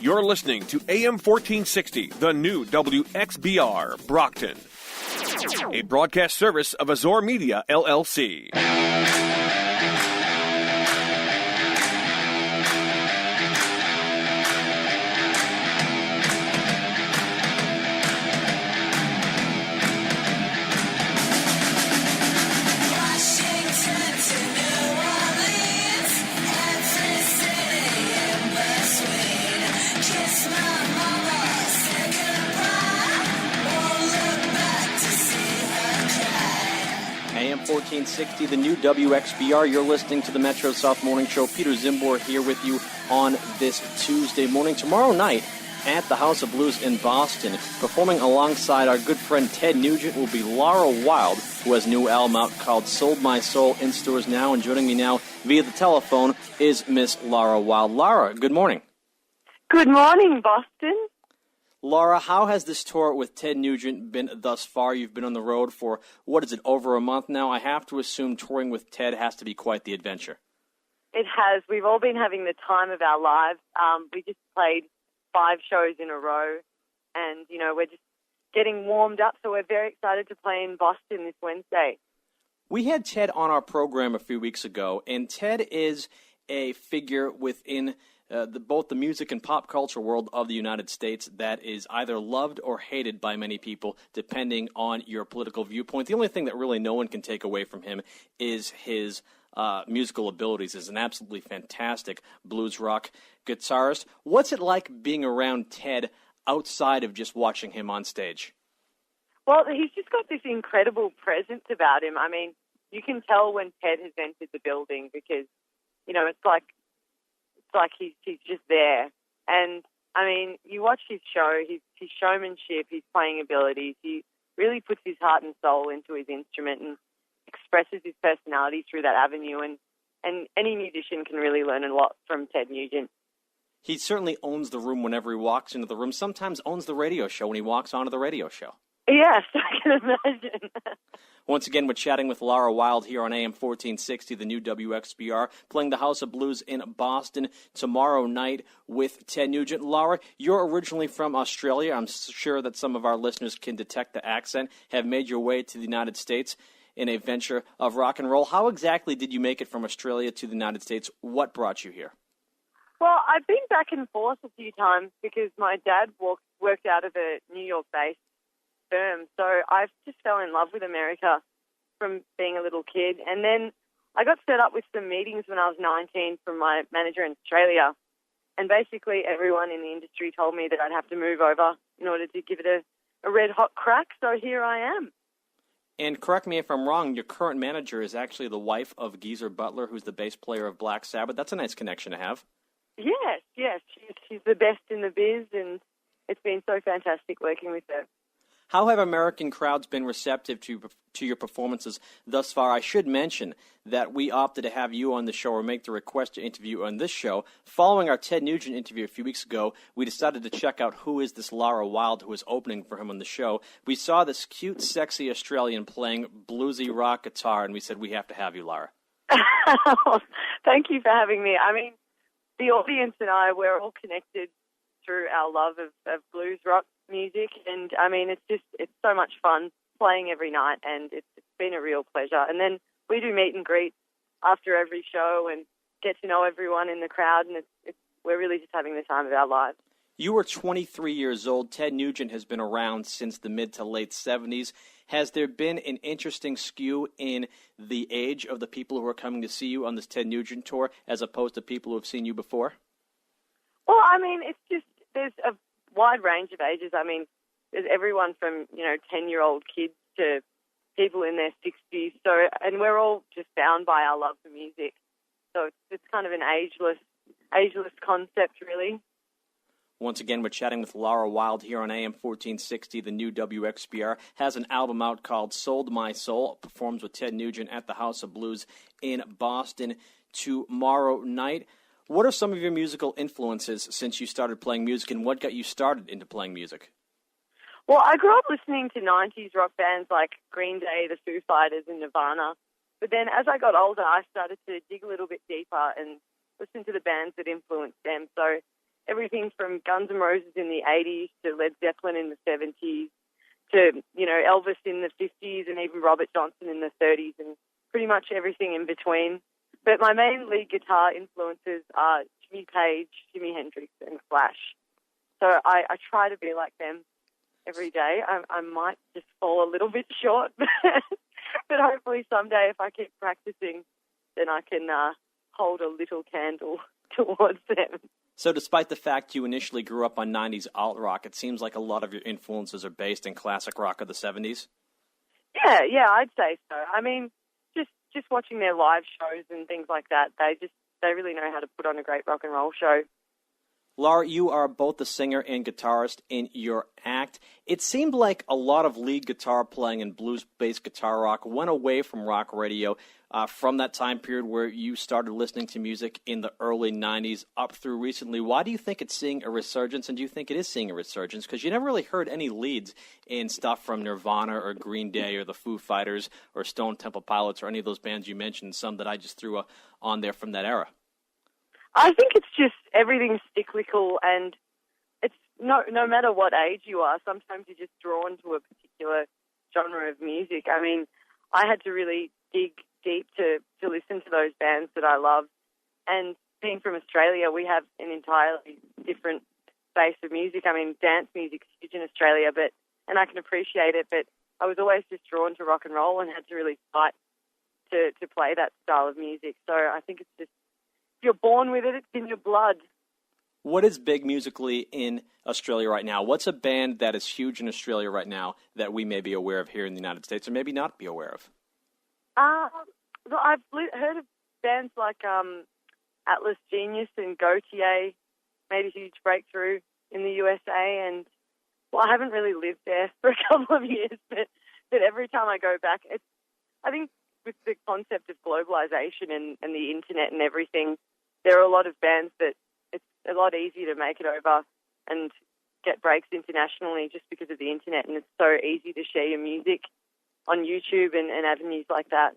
You're listening to AM 1460, the new WXBR, Brockton. A broadcast service of Azor Media, LLC. AM 1460, the new WXBR. You're listening to the Metro South Morning Show. Peter Zimbor here with you on this Tuesday morning. Tomorrow night at the House of Blues in Boston, performing alongside our good friend Ted Nugent will be Laura Wilde, who has a new album out called Sold My Soul, in stores now. And joining me now via the telephone is Miss Laura Wilde. Laura, good morning. Good morning, Boston. Laura, how has this tour with Ted Nugent been thus far? You've been on the road for, what is it, over a month now? I have to assume touring with Ted has to be quite the adventure. It has. We've all been having the time of our lives. We just played 5 shows in a row, and, we're just getting warmed up, so we're very excited to play in Boston this Wednesday. We had Ted on our program a few weeks ago, and Ted is a figure within both the music and pop culture world of the United States that is either loved or hated by many people, depending on your political viewpoint. The only thing that really no one can take away from him is his musical abilities. He's an absolutely fantastic blues rock guitarist. What's it like being around Ted outside of just watching him on stage? Well, he's just got this incredible presence about him. I mean, you can tell when Ted has entered the building because, it's like he's just there. And, I mean, you watch his show, his showmanship, his playing abilities. He really puts his heart and soul into his instrument and expresses his personality through that avenue. And any musician can really learn a lot from Ted Nugent. He certainly owns the room whenever he walks into the room, sometimes owns the radio show when he walks onto the radio show. Yes, I can imagine. Once again, we're chatting with Laura Wilde here on AM 1460, the new WXBR, playing the House of Blues in Boston tomorrow night with Ted Nugent. Laura, you're originally from Australia. I'm sure that some of our listeners can detect the accent, have made your way to the United States in a venture of rock and roll. How exactly did you make it from Australia to the United States? What brought you here? Well, I've been back and forth a few times because my dad worked out of a New York-based firm. So I just fell in love with America from being a little kid. And then I got set up with some meetings when I was 19 from my manager in Australia. And basically everyone in the industry told me that I'd have to move over in order to give it a red-hot crack. So here I am. And correct me if I'm wrong, your current manager is actually the wife of Geezer Butler, who's the bass player of Black Sabbath. That's a nice connection to have. Yes. She's the best in the biz, and it's been so fantastic working with her. How have American crowds been receptive to your performances thus far? I should mention that we opted to have you on the show or make the request to interview on this show. Following our Ted Nugent interview a few weeks ago, we decided to check out who is this Laura Wilde who is opening for him on the show. We saw this cute, sexy Australian playing bluesy rock guitar, and we said, we have to have you, Laura. Thank you for having me. I mean, the audience and I, we're all connected through our love of blues rock music, and I mean it's so much fun playing every night, and it's been a real pleasure. And then we do meet and greet after every show and get to know everyone in the crowd, and we're really just having the time of our lives. You were 23 years old. Ted Nugent has been around since the mid to late 70s. Has there been an interesting skew in the age of the people who are coming to see you on this Ted Nugent tour as opposed to people who have seen you before? Well, I mean, it's just there's a wide range of ages. I mean, there's everyone from, 10-year-old kids to people in their 60s. So, and we're all just bound by our love for music. So it's kind of an ageless concept, really. Once again, we're chatting with Laura Wilde here on AM 1460, the new WXBR. Has an album out called Sold My Soul. Performs with Ted Nugent at the House of Blues in Boston tomorrow night. What are some of your musical influences since you started playing music, and what got you started into playing music? Well, I grew up listening to 90s rock bands like Green Day, the Foo Fighters, and Nirvana. But then as I got older, I started to dig a little bit deeper and listen to the bands that influenced them. So everything from Guns N' Roses in the 80s to Led Zeppelin in the 70s to, Elvis in the 50s and even Robert Johnson in the 30s and pretty much everything in between. But my main lead guitar influences are Jimmy Page, Jimi Hendrix, and Slash. So I try to be like them every day. I might just fall a little bit short, but hopefully someday if I keep practicing, then I can hold a little candle towards them. So despite the fact you initially grew up on 90s alt-rock, it seems like a lot of your influences are based in classic rock of the 70s? Yeah, I'd say so. I mean, just watching their live shows and things like that, they really know how to put on a great rock and roll show. Laura, you are both the singer and guitarist in your act. It seemed like a lot of lead guitar playing and blues-based guitar rock went away from rock radio from that time period where you started listening to music in the early 90s up through recently. Why do you think it's seeing a resurgence, and do you think it is seeing a resurgence? Because you never really heard any leads in stuff from Nirvana or Green Day or the Foo Fighters or Stone Temple Pilots or any of those bands you mentioned, some that I just threw on there from that era. I think it's just everything's cyclical, and it's no matter what age you are, sometimes you're just drawn to a particular genre of music. I mean, I had to really dig deep to listen to those bands that I love. And being from Australia, we have an entirely different base of music. I mean, dance music's huge in Australia, and I can appreciate it, but I was always just drawn to rock and roll and had to really fight to play that style of music. So I think it's just, you're born with it, it's in your blood. What is big musically in Australia right now? What's a band that is huge in Australia right now that we may be aware of here in the United States or maybe not be aware of? I've heard of bands like Atlas Genius and Gautier made a huge breakthrough in the USA, and I haven't really lived there for a couple of years, but every time I go back, I think with the concept of globalization and the internet and everything, there are a lot of bands that it's a lot easier to make it over and get breaks internationally just because of the internet, and it's so easy to share your music on YouTube and avenues like that.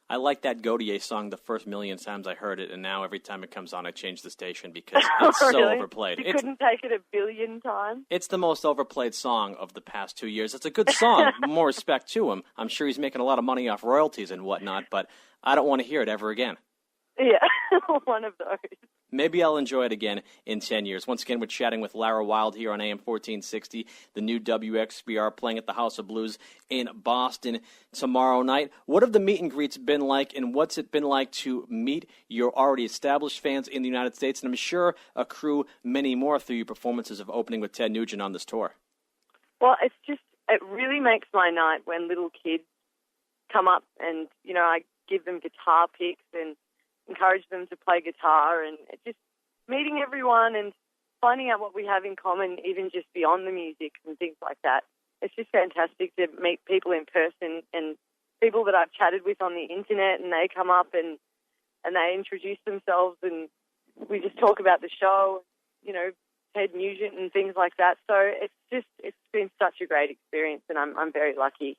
I like that Gautier song the first million times I heard it, and now every time it comes on I change the station because it's so really? overplayed. You couldn't take it a billion times? It's the most overplayed song of the past 2 years. It's a good song, more respect to him. I'm sure he's making a lot of money off royalties and whatnot, but I don't want to hear it ever again. Yeah, one of those. Maybe I'll enjoy it again in 10 years. Once again, we're chatting with Laura Wilde here on AM 1460, the new WXBR, playing at the House of Blues in Boston tomorrow night. What have the meet and greets been like, and what's it been like to meet your already established fans in the United States, and I'm sure accrue many more through your performances of opening with Ted Nugent on this tour? Well, it really makes my night when little kids come up and, I give them guitar picks and encourage them to play guitar, and just meeting everyone and finding out what we have in common, even just beyond the music and things like that. It's just fantastic to meet people in person and people that I've chatted with on the internet, and they come up and they introduce themselves, and we just talk about the show, Ted Nugent and things like that. So it's been such a great experience, and I'm very lucky.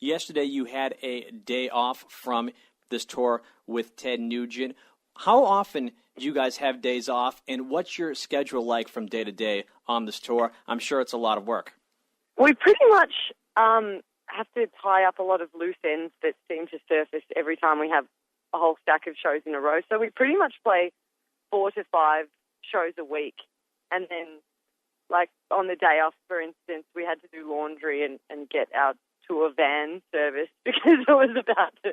Yesterday you had a day off from this tour with Ted Nugent. How often do you guys have days off, and what's your schedule like from day to day on this tour? I'm sure it's a lot of work. We pretty much have to tie up a lot of loose ends that seem to surface every time we have a whole stack of shows in a row. So we pretty much play 4 to 5 shows a week. And then, like on the day off, for instance, we had to do laundry and get our tour van service because it was about to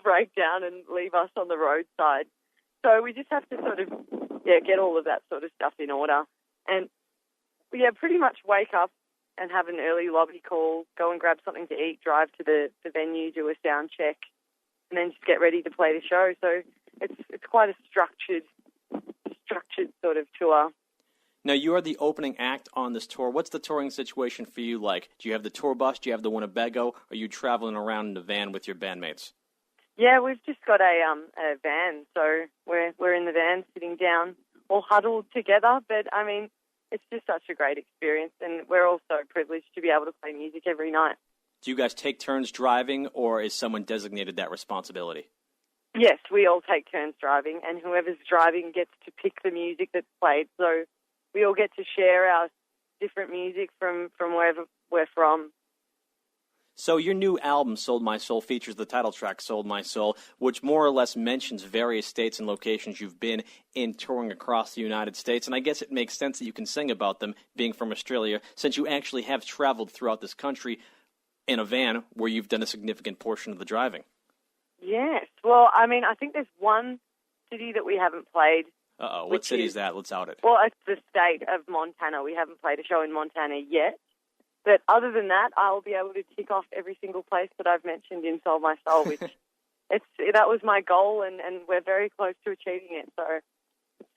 break down and leave us on the roadside. So we just have to sort of, get all of that sort of stuff in order. And, pretty much wake up and have an early lobby call, go and grab something to eat, drive to the venue, do a sound check, and then just get ready to play the show. So it's quite a structured sort of tour. Now, you are the opening act on this tour. What's the touring situation for you like? Do you have the tour bus? Do you have the Winnebago? Or are you traveling around in a van with your bandmates? Yeah, we've just got a van, so we're in the van sitting down, all huddled together. But, I mean, it's just such a great experience, and we're all so privileged to be able to play music every night. Do you guys take turns driving, or is someone designated that responsibility? Yes, we all take turns driving, and whoever's driving gets to pick the music that's played. So we all get to share our different music from wherever we're from. So your new album, Sold My Soul, features the title track, Sold My Soul, which more or less mentions various states and locations you've been in touring across the United States. And I guess it makes sense that you can sing about them, being from Australia, since you actually have traveled throughout this country in a van where you've done a significant portion of the driving. Yes. Well, I mean, I think there's one city that we haven't played. Uh-oh. What city is that? Let's out it. Well, it's the state of Montana. We haven't played a show in Montana yet. But other than that, I'll be able to tick off every single place that I've mentioned in Sold My Soul, which that was my goal, and we're very close to achieving it. So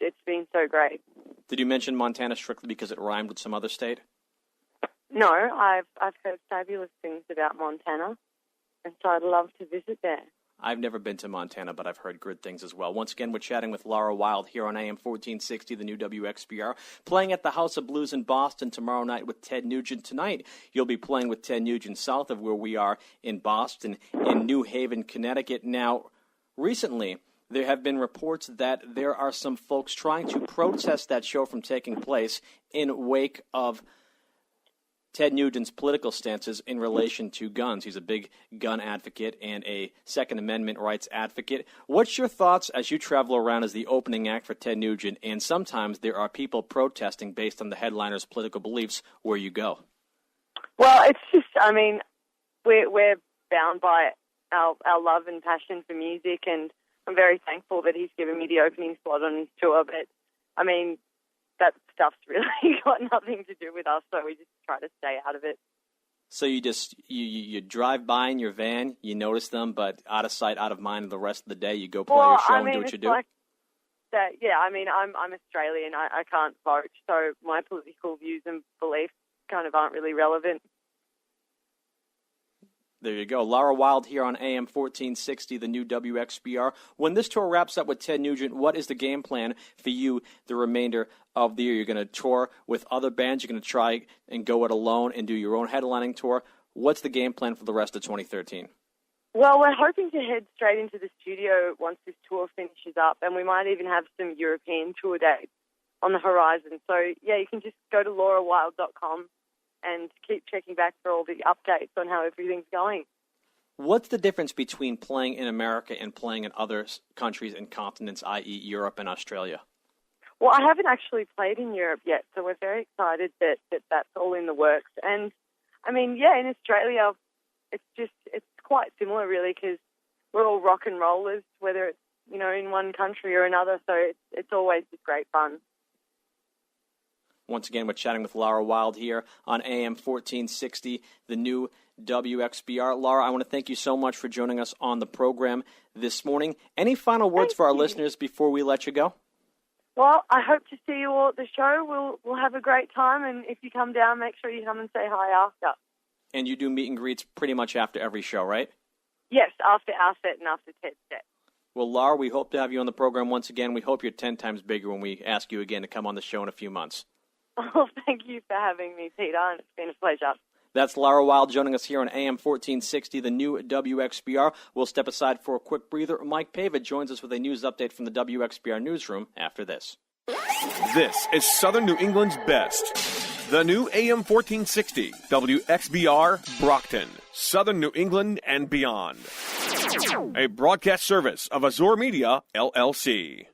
it's been so great. Did you mention Montana strictly because it rhymed with some other state? No, I've heard fabulous things about Montana, and so I'd love to visit there. I've never been to Montana, but I've heard good things as well. Once again, we're chatting with Laura Wilde here on AM 1460, the new WXBR, playing at the House of Blues in Boston tomorrow night with Ted Nugent. Tonight, you'll be playing with Ted Nugent south of where we are in Boston, in New Haven, Connecticut. Now, recently, there have been reports that there are some folks trying to protest that show from taking place in wake of Ted Nugent's political stances in relation to guns. He's a big gun advocate and a Second Amendment rights advocate. What's your thoughts as you travel around as the opening act for Ted Nugent, and sometimes there are people protesting based on the headliner's political beliefs where you go? Well, it's just, I mean, we're bound by our love and passion for music, and I'm very thankful that he's given me the opening slot on his tour, but, I mean, that stuff's really got nothing to do with us, so we just try to stay out of it. So you just you drive by in your van, you notice them, but out of sight, out of mind the rest of the day, you go play your show and do what you do? Like that, yeah, I mean, I'm Australian, I can't vote, so my political views and beliefs kind of aren't really relevant. There you go. Laura Wilde here on AM 1460, the new WXBR. When this tour wraps up with Ted Nugent, what is the game plan for you the remainder of the year? You're going to tour with other bands. You're going to try and go it alone and do your own headlining tour. What's the game plan for the rest of 2013? Well, we're hoping to head straight into the studio once this tour finishes up, and we might even have some European tour dates on the horizon. So, yeah, you can just go to laurawilde.com and keep checking back for all the updates on how everything's going. What's the difference between playing in America and playing in other countries and continents, i.e. Europe and Australia? Well, I haven't actually played in Europe yet, so we're very excited that that's all in the works. And, I mean, yeah, in Australia, it's quite similar, really, because we're all rock and rollers, whether it's, you know, in one country or another, so it's always just great fun. Once again, we're chatting with Laura Wilde here on AM 1460, the new WXBR. Laura, I want to thank you so much for joining us on the program this morning. Any final words for our listeners before we let you go? Well, I hope to see you all at the show. We'll have a great time, and if you come down, make sure you come and say hi after. And you do meet and greets pretty much after every show, right? Yes, after our set and after Ted's set. Well, Laura, we hope to have you on the program once again. We hope you're 10 times bigger when we ask you again to come on the show in a few months. Oh, thank you for having me, Peter, and it's been a pleasure. That's Laura Wilde joining us here on AM 1460, the new WXBR. We'll step aside for a quick breather. Mike Pava joins us with a news update from the WXBR newsroom after this. This is Southern New England's best. The new AM 1460, WXBR, Brockton, Southern New England and beyond. A broadcast service of Azure Media, LLC.